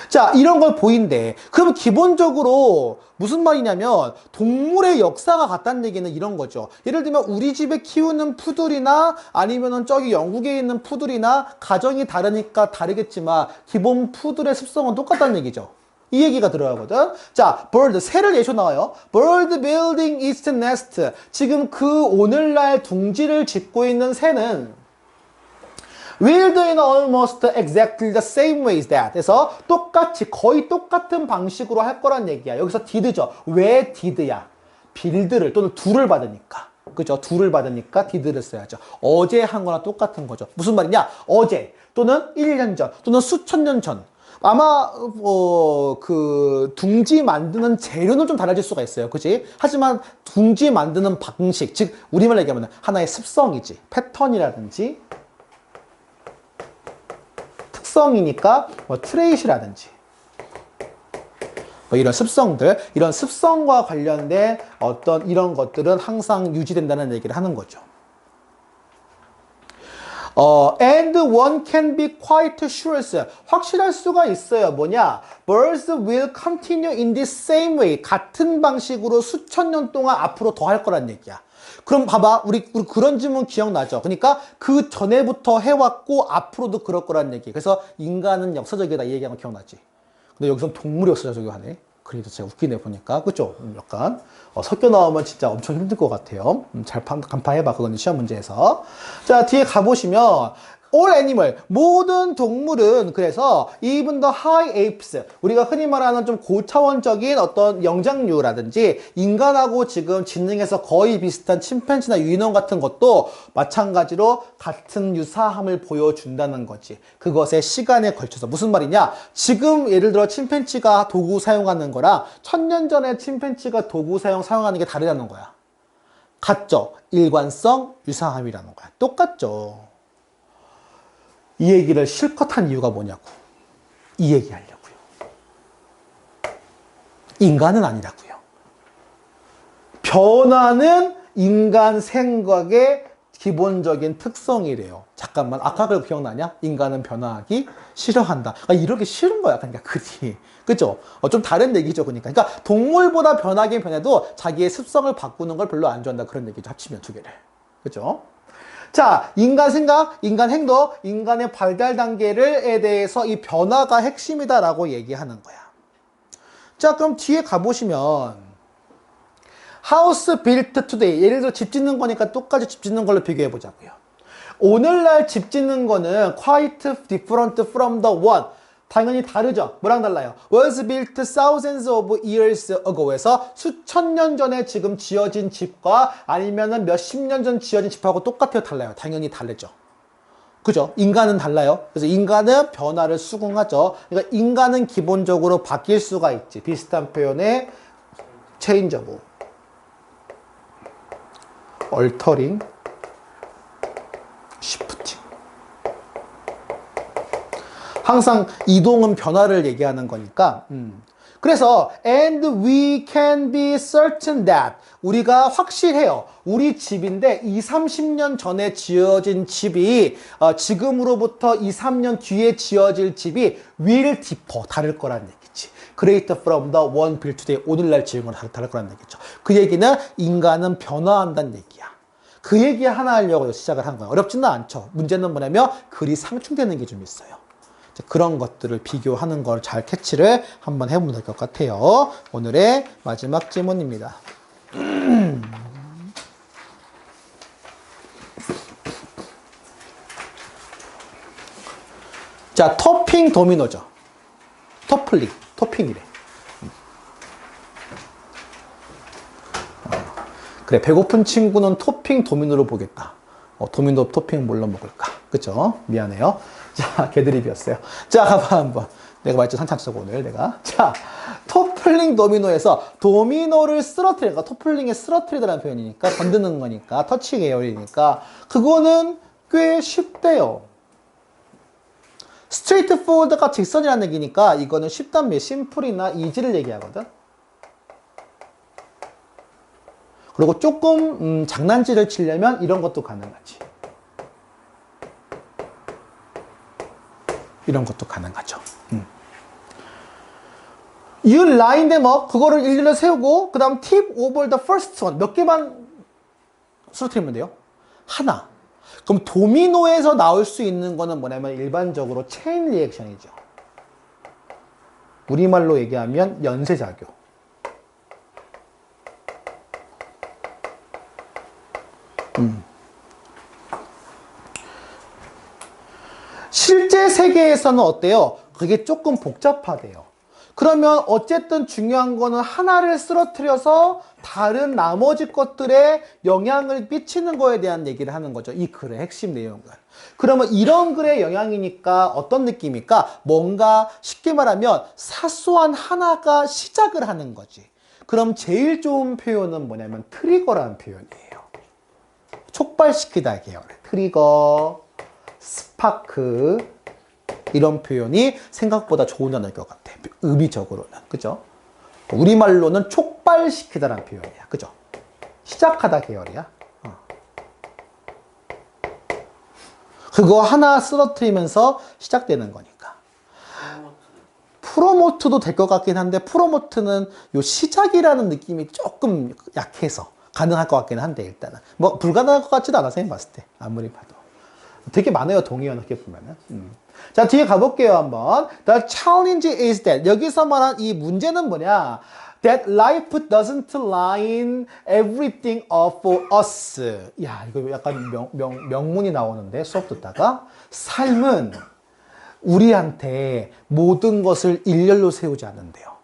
자, 이런 걸 보인대. 그럼 기본적으로 무슨 말이냐면 동물의 역사가 같다는 얘기는 이런 거죠. 예를 들면 우리 집에 키우는 푸들이나 아니면은 저기 영국에 있는 푸들이나 가정이 다르니까 다르겠지만 기본 푸들의 습성은 똑같다는 얘기죠. 이 얘기가 들어가거든. 자, bird, 새를 예쇼 나와요. bird building its nest. 지금 그 오늘날 둥지를 짓고 있는 새는 will do in almost exactly the same way as that. 그래서 똑같이 거의 똑같은 방식으로 할 거란 얘기야. 여기서 did죠. 왜 did야? 빌드를 또는 do를 받으니까. 그죠? do를 받으니까 did를 써야죠. 어제 한 거랑 똑같은 거죠. 무슨 말이냐? 어제 또는 1년 전 또는 수천 년 전. 아마 그 둥지 만드는 재료는 좀 달라질 수가 있어요. 그치? 하지만 둥지 만드는 방식, 즉 우리말로 얘기하면 하나의 습성이지. 패턴이라든지 특성이니까 뭐 트레이시라든지 뭐 이런 습성들, 이런 습성과 관련된 어떤 이런 것들은 항상 유지된다는 얘기를 하는 거죠. And one can be quite sure. 확실할 수가 있어요. 뭐냐? Birds will continue in the same way. 같은 방식으로 수천 년 동안 앞으로 더 할 거란 얘기야. 그럼 봐봐. 우리 그런 질문 기억나죠? 그러니까 그 전에부터 해왔고 앞으로도 그럴 거란 얘기. 그래서 인간은 역사적이다 이 얘기하면 기억나지? 근데 여기서 동물이 역사적이고 하네. 그래도 제가 웃기네 보니까. 그쵸? 약간 섞여 나오면 진짜 엄청 힘들 것 같아요. 잘 간파해봐. 그건 시험 문제에서. 자, 뒤에 가보시면 all animal, 모든 동물은 그래서 even the high apes, 우리가 흔히 말하는 좀 고차원적인 어떤 영장류라든지 인간하고 지금 지능에서 거의 비슷한 침팬지나 유인원 같은 것도 마찬가지로 같은 유사함을 보여준다는 거지. 그것의 시간에 걸쳐서. 무슨 말이냐? 지금 예를 들어 침팬지가 도구 사용하는 거랑 1000년 전에 침팬지가 도구 사용하는 게 다르다는 거야. 같죠? 일관성, 유사함이라는 거야. 똑같죠. 이 얘기를 실컷 한 이유가 뭐냐고. 이 얘기 하려고요. 인간은 아니라고요. 변화는 인간 생각의 기본적인 특성이래요. 잠깐만, 아까 그 기억나냐? 인간은 변화하기 싫어한다. 그러니까 이렇게 싫은 거야. 그러니까 글이. 그죠? 좀 다른 얘기죠. 그러니까 동물보다 변하긴 변해도 자기의 습성을 바꾸는 걸 별로 안 좋아한다. 그런 얘기죠. 합치면 두 개를. 그죠? 자, 인간 생각, 인간 행동, 인간의 발달 단계에 대해서 이 변화가 핵심이다라고 얘기하는 거야. 자, 그럼 뒤에 가보시면 House built today. 예를 들어 집 짓는 거니까 똑같이 집 짓는 걸로 비교해 보자고요. 오늘날 집 짓는 거는 quite different from the one. 당연히 다르죠. 뭐랑 달라요? Was built thousands of years ago에서 수천 년 전에 지금 지어진 집과 아니면은 몇십 년 전 지어진 집하고 똑같아요? 달라요? 당연히 다르죠. 그죠? 인간은 달라요. 그래서 인간은 변화를 수긍하죠. 그러니까 인간은 기본적으로 바뀔 수가 있지. 비슷한 표현에 changeable, altering, shifting. 항상 이동은 변화를 얘기하는 거니까. 그래서 and we can be certain that 우리가 확실해요. 우리 집인데 30년 전에 지어진 집이 지금으로부터 3년 뒤에 지어질 집이 will differ, 다를 거란 얘기지. Great from the one built today. 오늘날 지은 거랑 다를 거란 얘기죠. 그 얘기는 인간은 변화한다는 얘기야. 그 얘기 하나 하려고 시작을 한 거야. 어렵지는 않죠. 문제는 뭐냐면 글이 상충되는 게 좀 있어요. 그런 것들을 비교하는 걸 잘 캐치를 한번 해보면 될 것 같아요. 오늘의 마지막 질문입니다. 자, 토핑 도미노죠. 토핑이래. 그래, 배고픈 친구는 토핑 도미노를 보겠다. 도미노 토핑 뭘로 먹을까? 그쵸? 미안해요. 자, 개드립이었어요. 자, 가봐, 한번. 내가 말했죠, 산창석 오늘 내가. 자, 토플링 도미노에서 도미노를 쓰러뜨리니까, 토플링에 쓰러뜨리다라는 표현이니까, 건드는 거니까, 터치 계열이니까, 그거는 꽤 쉽대요. 스트레이트 포워드가 직선이라는 얘기니까, 이거는 쉽단 말, 심플이나 이지를 얘기하거든. 그리고 조금 장난질을 치려면 이런 것도 가능하지. 이런 것도 가능하죠. You line them up. 그거를 일일이 세우고 그 다음 tip over the first one. 몇 개만 쓰러뜨리면 돼요? 하나. 그럼 도미노에서 나올 수 있는 거는 뭐냐면 일반적으로 체인 리액션이죠. 우리말로 얘기하면 연쇄작용. 실제 세계에서는 어때요? 그게 조금 복잡하대요. 그러면 어쨌든 중요한 거는 하나를 쓰러뜨려서 다른 나머지 것들에 영향을 끼치는 거에 대한 얘기를 하는 거죠. 이 글의 핵심 내용은. 그러면 이런 글의 영향이니까 어떤 느낌일까? 뭔가 쉽게 말하면 사소한 하나가 시작을 하는 거지. 그럼 제일 좋은 표현은 뭐냐면 트리거라는 표현이에요. 촉발시키다 계열. 트리거, 스파크, 이런 표현이 생각보다 좋은 단어일 것 같아. 의미적으로는. 그죠? 우리말로는 촉발시키다라는 표현이야. 그죠? 시작하다 계열이야. 그거 하나 쓰러뜨리면서 시작되는 거니까. 프로모트도 될 것 같긴 한데, 프로모트는 요 시작이라는 느낌이 조금 약해서 가능할 것 같긴 한데, 일단은. 뭐, 불가능할 것 같지도 않아, 선생님 봤을 때. 아무리 봐도. 되게 많아요, 동의어는, 이렇게 보면은. 자, 뒤에 가볼게요, 한번. The challenge is that. 여기서 말한 이 문제는 뭐냐? That life doesn't line everything up for us. 야, 이거 약간 명문이 나오는데, 수업 듣다가. 삶은 우리한테 모든 것을 일렬로 세우지 않는데요.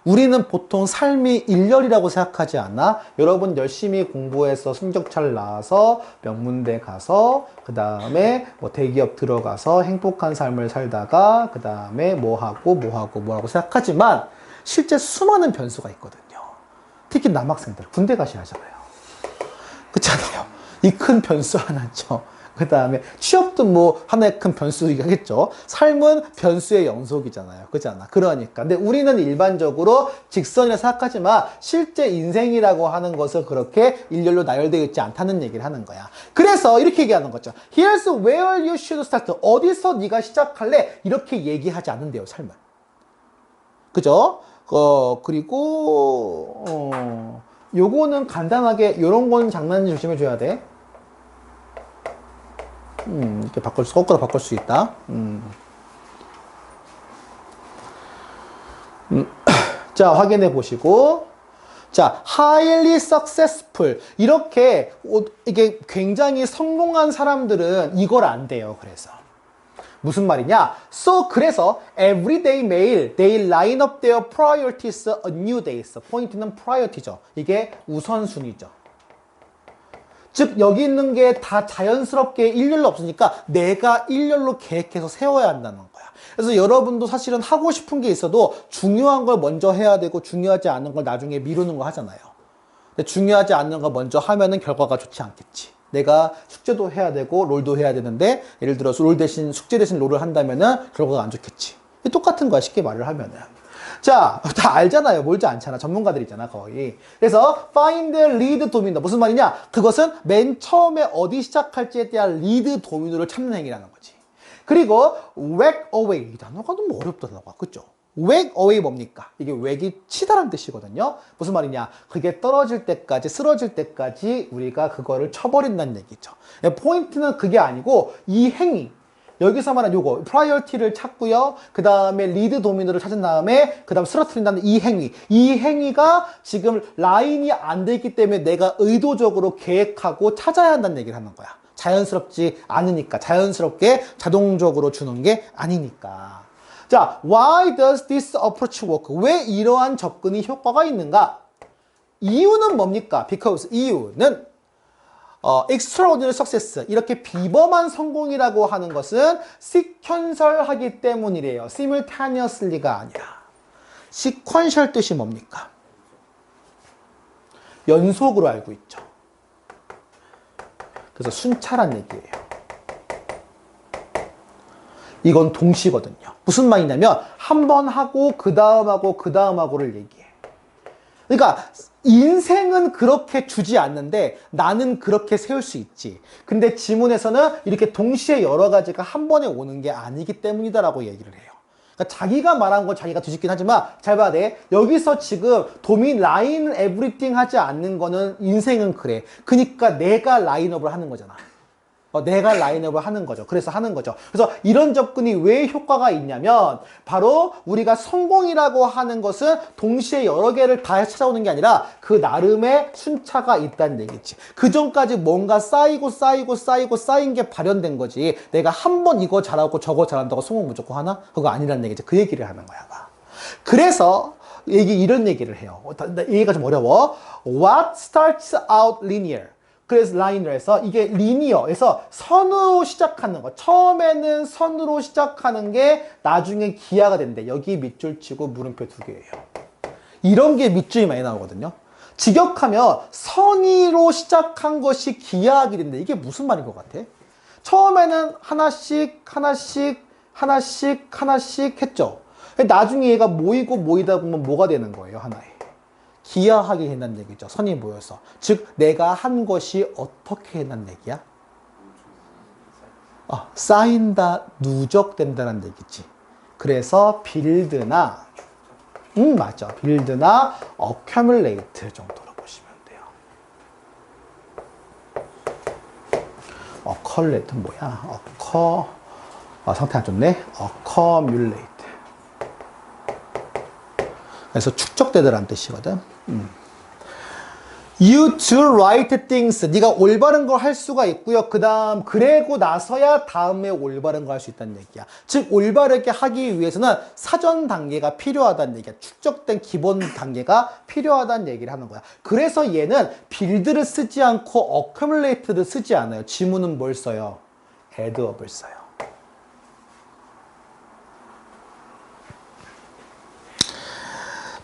우리는 보통 삶이 일렬이라고 생각하지 않아? 여러분 열심히 공부해서 성적 잘 나와서 명문대 가서 그 다음에 뭐 대기업 들어가서 행복한 삶을 살다가 그 다음에 뭐하고 생각하지만 실제 수많은 변수가 있거든요. 특히 남학생들 군대 가셔야 하잖아요. 그렇잖아요. 이 큰 변수 하나죠. 그 다음에 취업도 뭐 하나의 큰 변수이겠죠. 삶은 변수의 연속이잖아요. 그렇잖아. 그러니까. 근데 우리는 일반적으로 직선이라 생각하지만 실제 인생이라고 하는 것은 그렇게 일렬로 나열되어 있지 않다는 얘기를 하는 거야. 그래서 이렇게 얘기하는 거죠. Here's where you should start. 어디서 네가 시작할래? 이렇게 얘기하지 않는데요. 삶은. 그죠? 그리고 요거는 간단하게 요런 건 장난이 조심해 줘야 돼. 이렇게 거꾸로 바꿀 수 있다. 자, 확인해 보시고. 자, highly successful. 이렇게, 이게 굉장히 성공한 사람들은 이걸 안 돼요. 그래서. 무슨 말이냐? 그래서, everyday 매일, they line up their priorities a new days. 포인트는 priority죠. 이게 우선순위죠. 즉 여기 있는 게 다 자연스럽게 일렬로 없으니까 내가 일렬로 계획해서 세워야 한다는 거야. 그래서 여러분도 사실은 하고 싶은 게 있어도 중요한 걸 먼저 해야 되고 중요하지 않은 걸 나중에 미루는 거 하잖아요. 근데 중요하지 않는 거 먼저 하면은 결과가 좋지 않겠지. 내가 숙제도 해야 되고 롤도 해야 되는데 예를 들어서 숙제 대신 롤을 한다면은 결과가 안 좋겠지. 똑같은 거야, 쉽게 말을 하면은. 자, 다 알잖아요. 몰지 않잖아. 전문가들이잖아, 거의. 그래서 find lead 도미노. 무슨 말이냐? 그것은 맨 처음에 어디 시작할지에 대한 리드 도미노를 찾는 행위라는 거지. 그리고 whack away. 이 단어가 너무 어렵다, 단어가. 그죠? whack away 뭡니까? 이게 whack이 치다라는 뜻이거든요. 무슨 말이냐? 그게 떨어질 때까지, 쓰러질 때까지 우리가 그거를 쳐버린다는 얘기죠. 포인트는 그게 아니고 이 행위. 여기서 말하는 요거 priority를 찾고요. 그 다음에 리드 도미노를 찾은 다음에 그 다음 쓰러트린다는 이 행위가 지금 라인이 안 되기 때문에 내가 의도적으로 계획하고 찾아야 한다는 얘기를 하는 거야. 자연스럽지 않으니까, 자연스럽게 자동적으로 주는 게 아니니까. 자, why does this approach work? 왜 이러한 접근이 효과가 있는가? 이유는 뭡니까? because 이유는 extraordinary success, 이렇게 비범한 성공이라고 하는 것은 sequential하기 때문이래요. simultaneously가 아니라. sequential 뜻이 뭡니까? 연속으로 알고 있죠. 그래서 순차란 얘기예요. 이건 동시거든요. 무슨 말이냐면 한 번 하고 그 다음하고 그 다음하고를 얘기해. 그러니까 인생은 그렇게 주지 않는데 나는 그렇게 세울 수 있지. 근데 지문에서는 이렇게 동시에 여러 가지가 한 번에 오는 게 아니기 때문이다라고 얘기를 해요. 그러니까 자기가 말한 건 자기가 뒤집긴 하지만 잘 봐야 돼. 여기서 지금 도민 라인 에브리띵 하지 않는 거는 인생은 그래. 그러니까 내가 라인업을 하는 거잖아. 내가 라인업을 하는 거죠. 그래서 하는 거죠. 그래서 이런 접근이 왜 효과가 있냐면 바로 우리가 성공이라고 하는 것은 동시에 여러 개를 다 찾아오는 게 아니라 그 나름의 순차가 있다는 얘기지. 그 전까지 뭔가 쌓인 게 발현된 거지. 내가 한 번 이거 잘하고 저거 잘한다고 성공 무조건 하나? 그거 아니라는 얘기지. 그 얘기를 하는 거야. 그래서 이런 얘기를 해요. 얘기가 좀 어려워. What starts out linear? 그래서 라인으로해서 이게 리니어에서 선으로 시작하는 거, 처음에는 선으로 시작하는 게 나중에 기하가 된대. 여기 밑줄 치고 물음표 2개예요. 이런 게 밑줄이 많이 나오거든요. 직역하면 선의로 시작한 것이 기하학이 된대. 이게 무슨 말인 것 같아? 처음에는 하나씩 했죠. 나중에 얘가 모이다 보면 뭐가 되는 거예요, 하나에. 기하하게 된다는 얘기죠. 선이 모여서. 즉 내가 한 것이 어떻게 된다는 얘기야? 쌓인다, 누적된다는 얘기지. 그래서 빌드나 맞아. 빌드나 accumulate 정도로 보시면 돼요. accumulate 뭐야? 상태 안 좋네. accumulate. 그래서 축적되더라는 뜻이거든. You do right things. 네가 올바른 걸 할 수가 있고요. 그러고 나서야 다음에 올바른 걸 할 수 있다는 얘기야. 즉 올바르게 하기 위해서는 사전 단계가 필요하다는 얘기야. 축적된 기본 단계가 필요하다는 얘기를 하는 거야. 그래서 얘는 빌드를 쓰지 않고 accumulate를 쓰지 않아요. 지문은 뭘 써요? addup을 써요.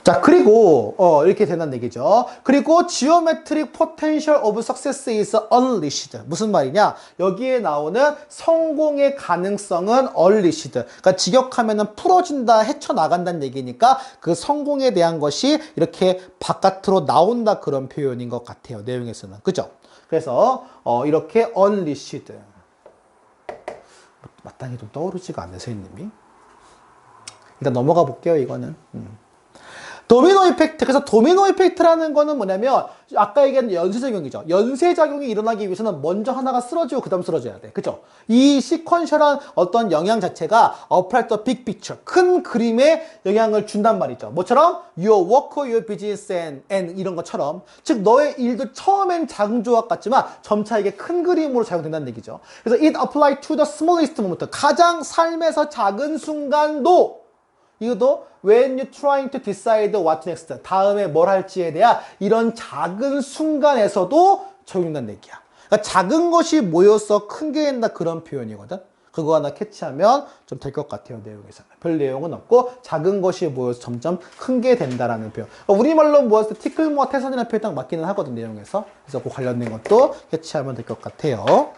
자, 그리고 이렇게 된다는 얘기죠. 그리고 geometric potential of success is unleashed. 무슨 말이냐? 여기에 나오는 성공의 가능성은 unleashed. 그러니까 직역하면은 풀어진다, 헤쳐나간다는 얘기니까 그 성공에 대한 것이 이렇게 바깥으로 나온다, 그런 표현인 것 같아요. 내용에서는. 그죠? 그래서 이렇게 unleashed. 마땅히 좀 떠오르지가 않네, 선생님이. 일단 넘어가 볼게요, 이거는. 도미노 이펙트. 그래서 도미노 이펙트라는 거는 뭐냐면 아까 얘기한 연쇄작용이죠. 연쇄작용이 일어나기 위해서는 먼저 하나가 쓰러지고 그 다음 쓰러져야 돼. 그죠? 이 시퀀셜한 어떤 영향 자체가 apply the big picture, 큰 그림에 영향을 준단 말이죠. 뭐처럼 your work, your business and 이런 것처럼. 즉 너의 일도 처음엔 작은 조각 같지만 점차 이게 큰 그림으로 작용된다는 얘기죠. 그래서 it apply to the smallest moment. 가장 삶에서 작은 순간도, 이것도 when you trying to decide what next, 다음에 뭘 할지에 대한 이런 작은 순간에서도 적용된다는 얘기야. 그러니까 작은 것이 모여서 큰 게 된다, 그런 표현이거든. 그거 하나 캐치하면 좀 될 것 같아요, 내용에서는. 별 내용은 없고 작은 것이 모여서 점점 큰 게 된다라는 표현. 그러니까 우리말로 모였을 때 티끌모아 태산이라는 표현 딱 맞기는 하거든, 내용에서. 그래서 그 관련된 것도 캐치하면 될 것 같아요.